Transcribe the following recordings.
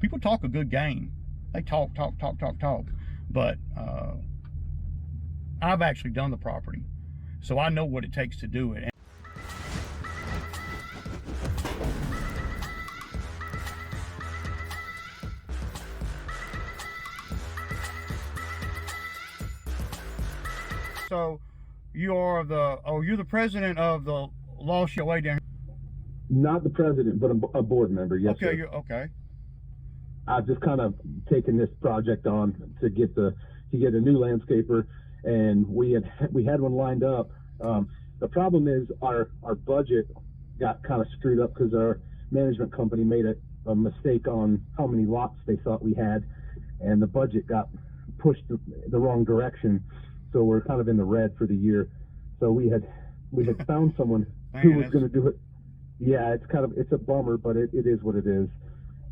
People talk a good game. They talk, but I've actually done the property, so I know what it takes to do it. So you're the president of the Law COA down here? Not the president, but a board member. Yes. Okay, sir. Okay. I've just kind of taken this project on to get a new landscaper, and we had one lined up. The problem is our budget got kind of screwed up because our management company made a mistake on how many lots they thought we had, and the budget got pushed the wrong direction. So we're kind of in the red for the year. So we had found someone who was going to do it. Yeah, it's a bummer, but it is what it is.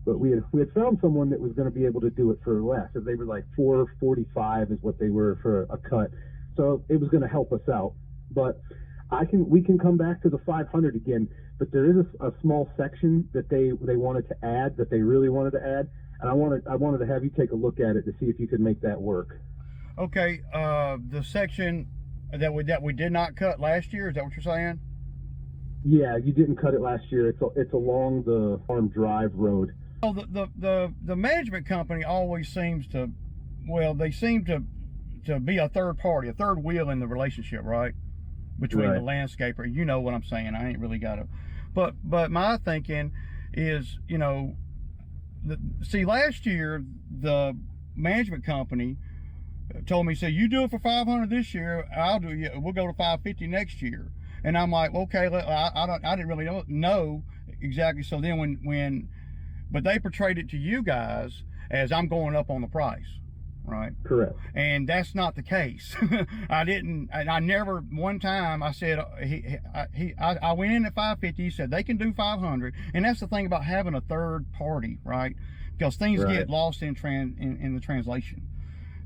But we had found someone that was going to be able to do it for less. If they were like $445 is what they were for a cut. So it was going to help us out. But we can come back to the 500 again. But there is a small section that they wanted to add, that they really wanted to add, and I wanted to have you take a look at it to see if you could make that work. Okay, the section that we did not cut last year, is that what you're saying? Yeah, you didn't cut it last year. It's along the Farm Drive Road. Well, the management company always seems to, they seem to be a third party, a third wheel in the relationship, right? Between the landscaper. You know what I'm saying. I ain't really got to, but my thinking is, see, last year the management company told me, so you do it for 500 this year, we'll go to 550 next year. And I'm like, okay, I didn't really know exactly. So then but they portrayed it to you guys as I'm going up on the price, right? Correct. And that's not the case. I never, one time I said, I went in at 550, he said they can do 500. And that's the thing about having a third party, right? Because things get lost in the translation.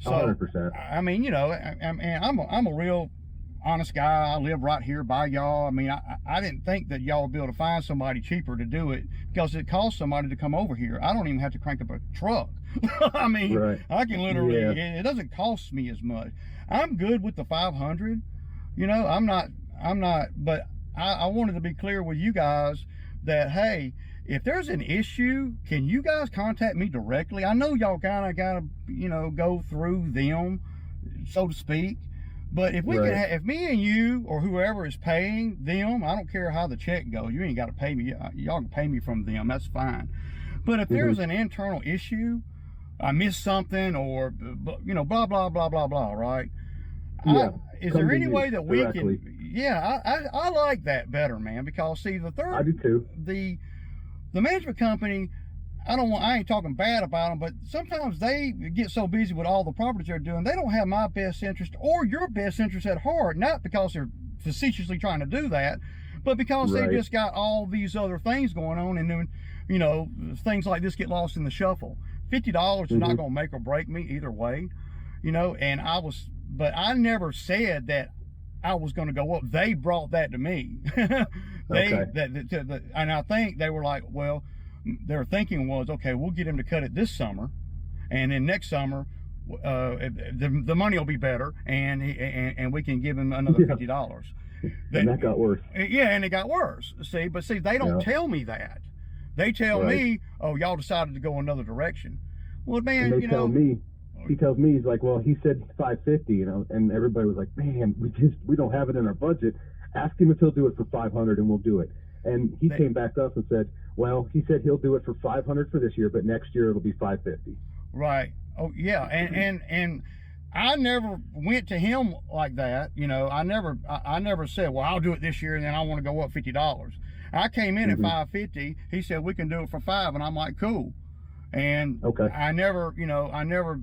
So, 100%. I mean, I'm a real honest guy. I live right here by y'all. I mean, I didn't think that y'all would be able to find somebody cheaper to do it, because it costs somebody to come over here. I don't even have to crank up a truck. I mean, I can literally, it doesn't cost me as much. I'm good with the 500. I'm not, but I wanted to be clear with you guys that, hey, if there's an issue, can you guys contact me directly? I know y'all kind of got to, go through them, so to speak. But if we can, if me and you or whoever is paying them, I don't care how the check goes. You ain't got to pay me. Y'all can pay me from them. That's fine. But if there's an internal issue, I missed something, or blah blah blah blah blah, right? Yeah. Is there any way that we directly can? Yeah, I like that better, man. Because see, I do too. The management company, I ain't talking bad about them, but sometimes they get so busy with all the properties they're doing, they don't have my best interest or your best interest at heart. Not because they're facetiously trying to do that, but because they just got all these other things going on, and then, things like this get lost in the shuffle. $50 is not going to make or break me either way, and but I never said that I was going to go up. They brought that to me. And I think they were like, well, their thinking was, okay, we'll get him to cut it this summer, and then next summer the money will be better, and we can give him another $50. And that got worse. Yeah, and it got worse. See, they don't tell me that. They tell me, oh, y'all decided to go another direction. Well, man, and he tells me, he's like, well, he said 550, and everybody was like, man, we don't have it in our budget. Ask him if he'll do it for 500, and we'll do it. And he came back to us and said, well, he said he'll do it for 500 for this year, but next year it'll be 550. Right. Oh yeah. And I never went to him like that. I never said, well, I'll do it this year, and then I want to go up $50. I came in at 550. He said we can do it for $5, and I'm like, cool. And I never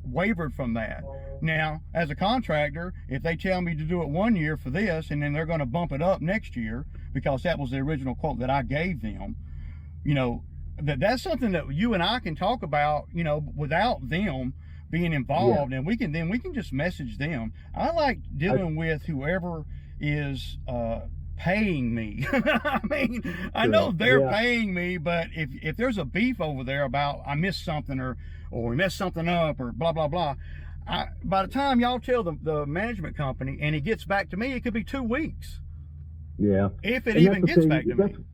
wavered from that. Now, as a contractor, if they tell me to do it 1 year for this, and then they're going to bump it up next year because that was the original quote that I gave them, that's something that you and I can talk about, without them being involved, and we can just message them. I like dealing with whoever is paying me. I mean, I Sure. know they're Yeah. paying me, but if there's a beef over there about I missed something or we messed something up or blah blah blah, by the time y'all tell the management company and it gets back to me, it could be 2 weeks. Yeah. If it And even that's the gets thing, back to me.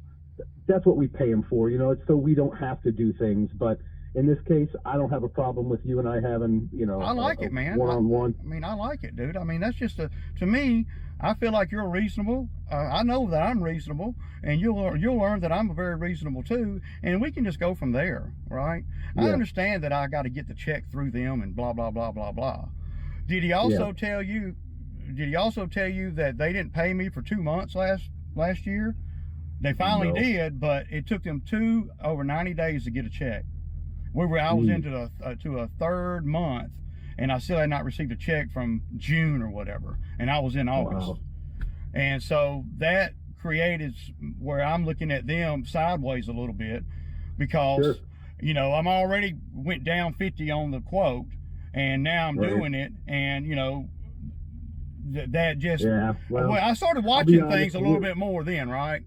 That's what we pay them for, you know. It's so we don't have to do things. But in this case, I don't have a problem with you and I having, you know, I like it, man. one-on-one. I mean, I like it, dude. I mean, that's just to me, I feel like you're reasonable. I know that I'm reasonable, and you'll learn that I'm very reasonable too, and we can just go from there, right? Yeah. I understand that I got to get the check through them and blah blah blah blah blah. Did he also tell you? Did he also tell you that they didn't pay me for 2 months last year? They finally did, but it took them over 90 days to get a check. I was into a third month, and I still had not received a check from June or whatever, and I was in August. Wow. And so that created where I'm looking at them sideways a little bit, because you know, I'm already went down 50 on the quote, and now I'm doing it, and you know, that just well, I started watching things a little bit more then, right?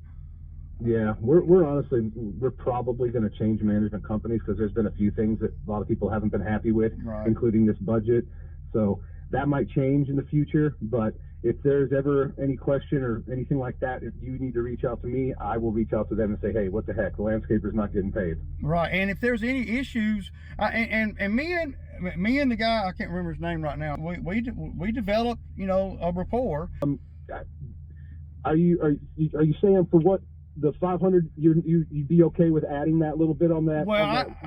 Yeah, we're honestly, we're probably going to change management companies because there's been a few things that a lot of people haven't been happy with, including this budget. So that might change in the future. But if there's ever any question or anything like that, if you need to reach out to me, I will reach out to them and say, hey, what the heck? The landscaper's not getting paid. Right. And if there's any issues, and me and the guy, I can't remember his name right now, we developed, you know, a rapport. Are you saying for what? The 500, you'd be okay with adding that little bit on that,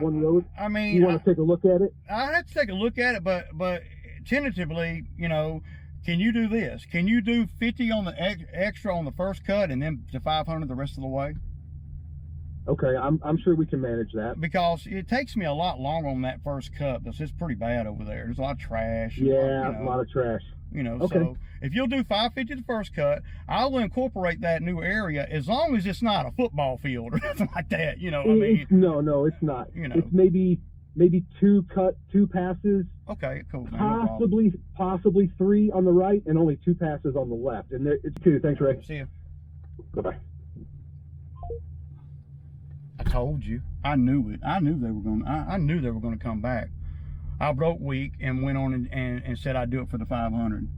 one road? I mean, you want to take a look at it? I have to take a look at it, but tentatively, you know, can you do this? Can you do 50 on the extra on the first cut and then to 500 the rest of the way? Okay, I'm sure we can manage that. Because it takes me a lot longer on that first cut because it's pretty bad over there. There's a lot of trash. Yeah, a lot of trash. You know, so if you'll do 550 the first cut, I will incorporate that new area as long as it's not a football field or something like that. You know, I mean, no, it's not. You know, it's maybe 2 passes. Okay, cool. Possibly 3 on the right and only 2 passes on the left. And it's 2. Thanks, Ray. See you. Bye-bye. I told you. I knew it. I knew they were going. I knew they were going to come back. I broke weak and went on and said I'd do it for the 500.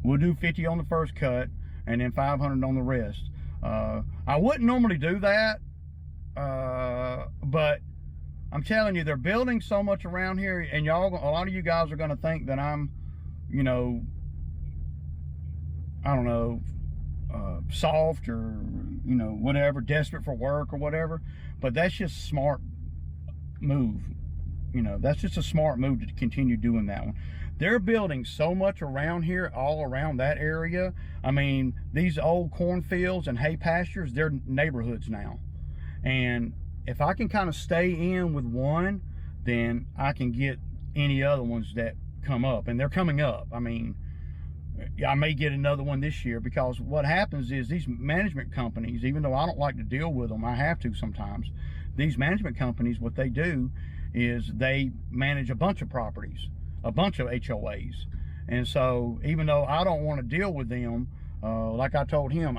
We'll do 50 on the first cut and then 500 on the rest. I wouldn't normally do that, but I'm telling you, they're building so much around here, and a lot of you guys are going to think that I'm, you know, I don't know, soft or, you know, whatever, desperate for work or whatever. But that's just a smart move. You know, that's just a smart move to continue doing that one. They're building so much around here, all around that area. I mean, these old cornfields and hay pastures, they're neighborhoods now. And if I can kind of stay in with one, then I can get any other ones that come up. And they're coming up. I mean, I may get another one this year, because what happens is these management companies, even though I don't like to deal with them, I have to sometimes. These management companies, what they do is they manage a bunch of properties, a bunch of HOAs. And so even though I don't want to deal with them, like I told him,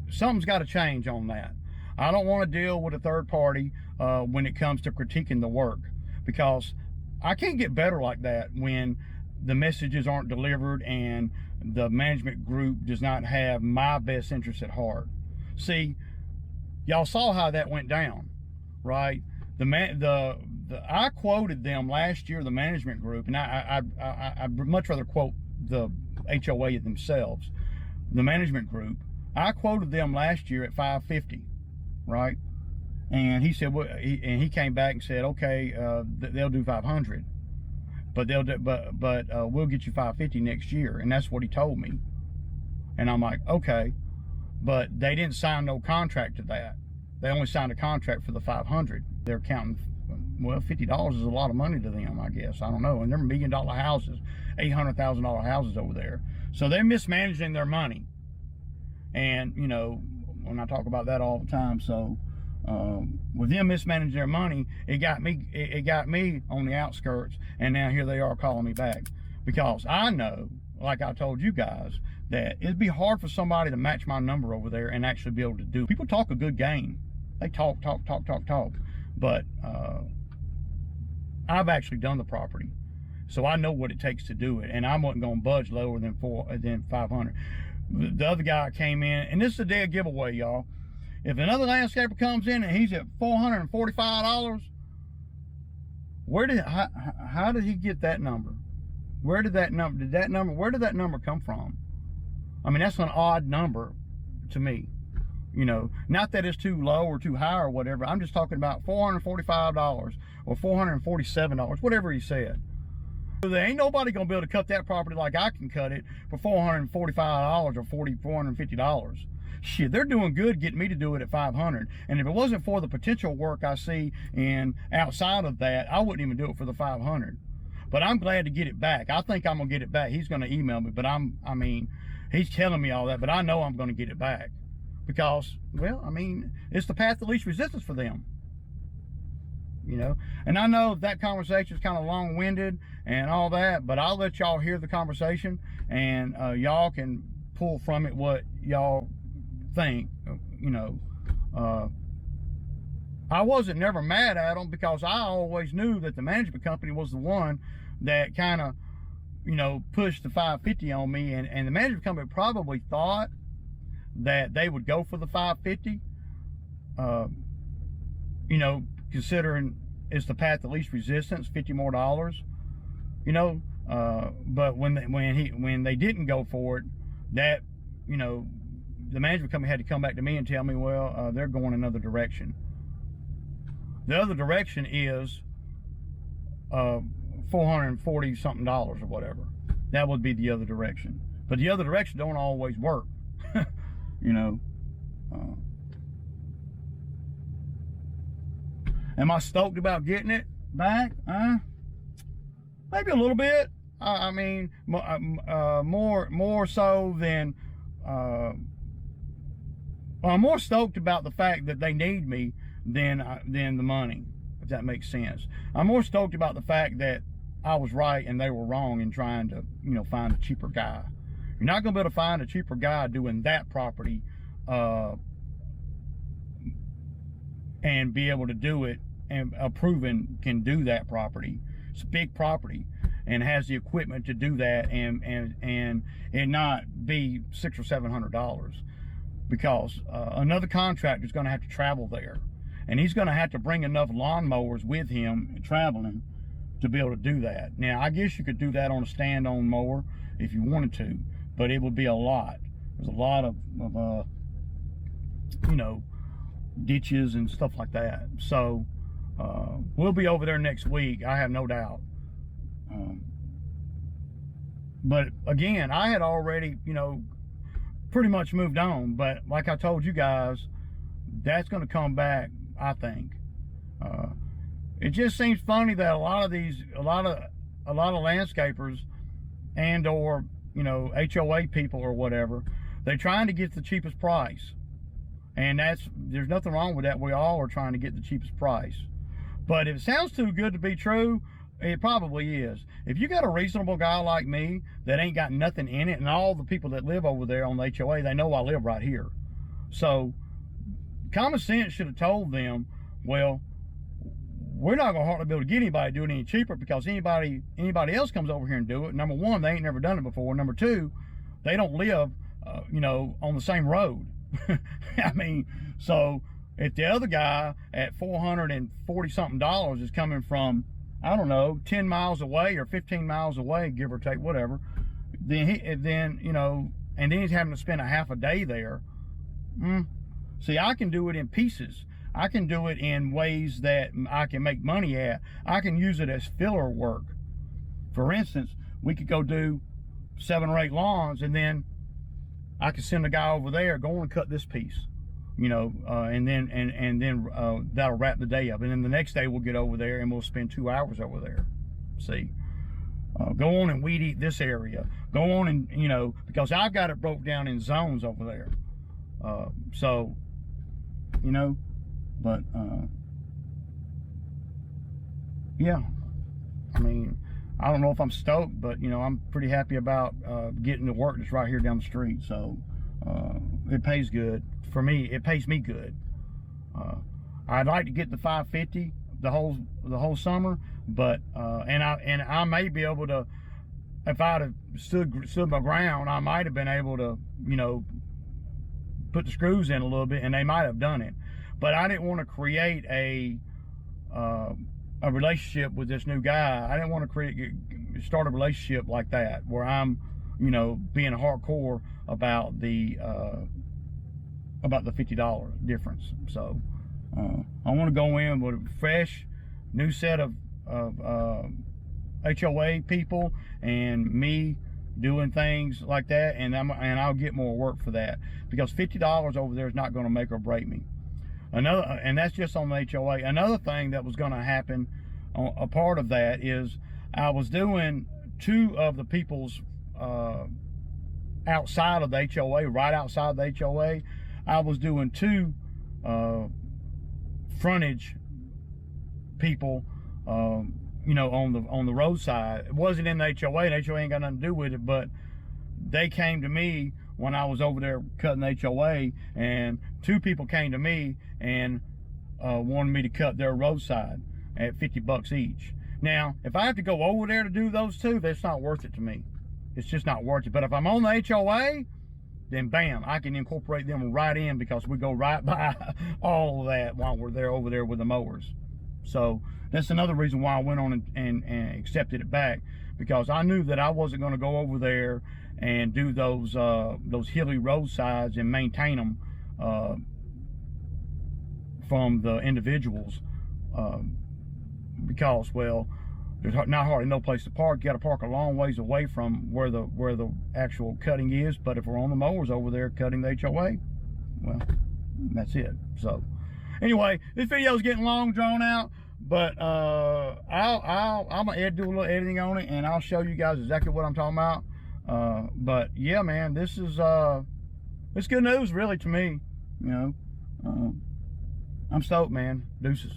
something's got to change on that. I don't want to deal with a third party when it comes to critiquing the work, because I can't get better like that when the messages aren't delivered and the management group does not have my best interests at heart. See, y'all saw how that went down, right? I quoted them last year, the management group, and I'd much rather quote the HOA themselves, the management group. I quoted them last year at 550, right? And he said, he came back and said, okay, they'll do 500, but we'll get you 550 next year, and that's what he told me. And I'm like, okay, but they didn't sign no contract to that. They only signed a contract for the 500. They're counting, well, $50 is a lot of money to them, I guess. I don't know. And they're $1 million houses, $800,000 houses over there. So they're mismanaging their money. And, you know, when I talk about that all the time, so with them mismanaging their money, it got me on the outskirts, and now here they are calling me back. Because I know, like I told you guys, that it'd be hard for somebody to match my number over there and actually be able to do. People talk a good game. They talk, but I've actually done the property, so I know what it takes to do it, and I wasn't going to budge lower than 500. The other guy came in, and this is a dead giveaway, y'all. If another landscaper comes in and he's at $445, how did he get that number? Where did that number come from? I mean, that's an odd number to me. You know, not that it's too low or too high or whatever. I'm just talking about $445 or $447, whatever he said. There ain't nobody gonna be able to cut that property like I can cut it for $445 or $450. Shit, they're doing good getting me to do it at $500. And if it wasn't for the potential work I see and outside of that, I wouldn't even do it for the $500. But I'm glad to get it back. I think I'm gonna get it back. He's gonna email me, but I mean, he's telling me all that, but I know I'm gonna get it back. Because, well, I mean, it's the path of least resistance for them. You know, and I know that conversation is kind of long-winded and all that, but I'll let y'all hear the conversation, and y'all can pull from it what y'all think. You know, I wasn't never mad at them, because I always knew that the management company was the one that kind of, you know, pushed the 550 on me, and the management company probably thought that they would go for the 550, you know, considering it's the path of least resistance, $50 more, you know. But when they didn't go for it, that, you know, the management company had to come back to me and tell me, well, they're going another direction. The other direction is $440 something or whatever. That would be the other direction. But the other direction don't always work. You know, am I stoked about getting it back? Maybe a little bit. I mean, more so than. I'm more stoked about the fact that they need me than the money, if that makes sense. I'm more stoked about the fact that I was right and they were wrong in trying to, you know, find a cheaper guy. You're not going to be able to find a cheaper guy doing that property and be able to do it, and proven can do that property. It's a big property and has the equipment to do that, and not be $600 or $700, because another contractor is going to have to travel there, and he's going to have to bring enough lawnmowers with him traveling to be able to do that. Now, I guess you could do that on a stand-on mower if you wanted to, but it would be a lot. There's a lot of you know, ditches and stuff like that. So we'll be over there next week, I have no doubt. But again, I had already, you know, pretty much moved on. But like I told you guys, that's going to come back, I think. It just seems funny that a lot of landscapers and or, you know, HOA people or whatever, they're trying to get the cheapest price. And there's nothing wrong with that. We all are trying to get the cheapest price. But if it sounds too good to be true, it probably is. If you got a reasonable guy like me that ain't got nothing in it, and all the people that live over there on the HOA, they know I live right here. So common sense should have told them, well, we're not gonna hardly be able to get anybody to do it any cheaper, because anybody else comes over here and do it. Number one, they ain't never done it before. Number two, they don't live, you know, on the same road. I mean, so if the other guy at $440 something is coming from, I don't know, 10 miles away or 15 miles away, give or take, whatever, then you know, and then he's having to spend a half a day there. See, I can do it in pieces. I can do it in ways that I can make money at. I can use it as filler work. For instance, we could go do 7 or 8 lawns, and then I could send a guy over there, go and cut this piece, you know, and then that'll wrap the day up. And then the next day we'll get over there and we'll spend 2 hours over there. See, go on and weed eat this area. Go on and, you know, because I've got it broke down in zones over there. So, you know, but yeah, I mean, I don't know if I'm stoked, but you know, I'm pretty happy about getting to work that's right here down the street. So it pays good for me. It pays me good. I'd like to get the 550 the whole summer, but and I may be able to, if I'd have stood my ground, I might have been able to, you know, put the screws in a little bit, and they might have done it. But I didn't want to create a relationship with this new guy. I didn't want to start a relationship like that where I'm, you know, being hardcore about the $50 difference. So I want to go in with a fresh new set of HOA people and me doing things like that, and I'll get more work for that, because $50 over there is not going to make or break me. And that's just on the HOA. Another thing that was going to happen, a part of that, is I was doing 2 of the people's outside of the HOA, right outside the HOA. I was doing 2 frontage people, you know, on the roadside. It wasn't in the HOA. The HOA ain't got nothing to do with it, but they came to me when I was over there cutting the HOA, and 2 people came to me and wanted me to cut their roadside at $50 each. Now, if I have to go over there to do those 2, that's not worth it to me. It's just not worth it. But if I'm on the HOA, then bam, I can incorporate them right in, because we go right by all of that while we're there over there with the mowers. So that's another reason why I went on and accepted it back, because I knew that I wasn't going to go over there and do those hilly roadsides and maintain them from the individuals, because, well, there's not hardly no place to park. You got to park a long ways away from where the actual cutting is. But if we're on the mowers over there cutting the HOA, well, that's it. So anyway, this video is getting long, drawn out, but I'm gonna do a little editing on it, and I'll show you guys exactly what I'm talking about. But yeah, man, this is it's good news, really, to me. You know, I'm stoked, man. Deuces.